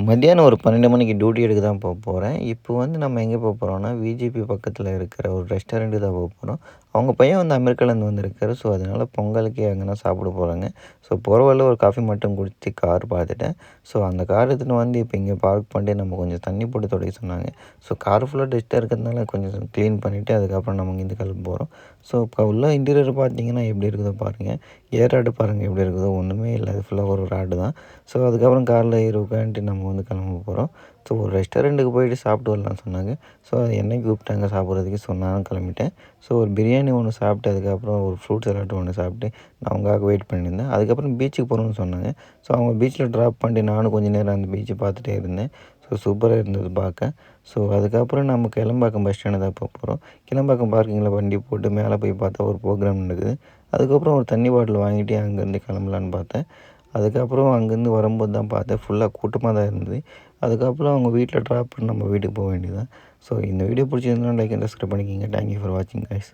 மத்தியானம் ஒரு 12 மணிக்கு டியூட்டி எடுக்க தான் போறேன். இப்போ வந்து நம்ம எங்கே போறோம்னா, விஜிபி பக்கத்தில இருக்கிற ஒரு ரெஸ்டாரண்ட்டுக்கு தான் போறோம். அவங்க பையன் வந்து அமெரிக்காலேருந்து வந்திருக்காரு. ஸோ, அதனால பொங்கலுக்கு எங்கன்னா சாப்பிட போறாங்க. ஸோ, போற வழியில ஒரு காஃபி மட்டும் குடிச்சு கார் பார்த்துட்டேன். ஸோ, அந்த கார் எடுத்துன்னு வந்து இப்போ இங்கே பார்க் பண்ணிட்டு நம்ம கொஞ்சம் தண்ணி போட்டு துடைக்க சொன்னாங்க. ஸோ, கார் ஃபுல்லா டஸ்ட்டா இருக்கிறதுனால கொஞ்சம் க்ளீன் பண்ணிவிட்டு அதுக்கப்புறம் நம்ம இங்கேருந்து கிளம்ப போறோம். ஸோ, இப்போ உள்ள இன்டீரியர் பார்த்தீங்கன்னா எப்படி இருக்குதோ பாருங்க. ஏர் பாருங்க எப்படி இருக்குதோ ஒன்றுமே இல்ல. அது ஃபுல்லா ஒரு ராடு தான். ஸோ, அதுக்கப்புறம் கார்ல ஏறி உட்காந்துட்டு நம்ம வந்து கிளம்ப போகிறோம். ஸோ, ஒரு ரெஸ்டாரண்ட்டுக்கு போயிட்டு சாப்பிட்டு வரலாம்னு சொன்னாங்க. ஸோ, என்னை கூப்பிட்டாங்க சாப்பிட்றதுக்கு. ஸோ, நானும் கிளம்பிட்டேன். ஸோ, ஒரு பிரியாணி ஒன்று சாப்பிட்டு அதுக்கப்புறம் ஒரு ஃப்ரூட் சலாட் ஒன்று சாப்பிட்டு நான் அவங்களுக்காக வெயிட் பண்ணியிருந்தேன். அதுக்கப்புறம் பீச்சுக்கு போகணும்னு சொன்னாங்க. ஸோ, அவங்க பீச்சில் ட்ராப் பண்ணிட்டு நானும் கொஞ்சம் நேரம் அந்த பீச்சை பார்த்துட்டே இருந்தேன். ஸோ, சூப்பராக இருந்தது பார்க்க. ஸோ, அதுக்கப்புறம் நம்ம கிளம்பாக்கம் பஸ் ஸ்டாண்டு தான் போகிறோம். கிளம்பாக்கம் பார்க்கிங்கில் வண்டி போட்டு மேலே போய் பார்த்தா ஒரு ப்ரோக்ராம் நடக்குது. அதுக்கப்புறம் ஒரு தண்ணி பாட்டில் வாங்கிட்டு அங்கேருந்து கிளம்பலான்னு பார்த்தேன். அதுக்கப்புறம் அங்கேருந்து வரும்போது தான் பார்த்தேன் ஃபுல்லாக கூட்டமாக தான் இருந்தது. அதுக்கப்புறம் அவங்க வீட்டில் ட்ராப் பண்ணி நம்ம வீட்டுக்கு போக வேண்டியது தான். ஸோ, இந்த வீடியோ பிடிச்சிருந்தா லைக் அண்ட் சப்ஸ்கிரைப் பண்ணிக்கோங்க. தேங்க் யூ ஃபார் வாட்சிங் கைஸ்.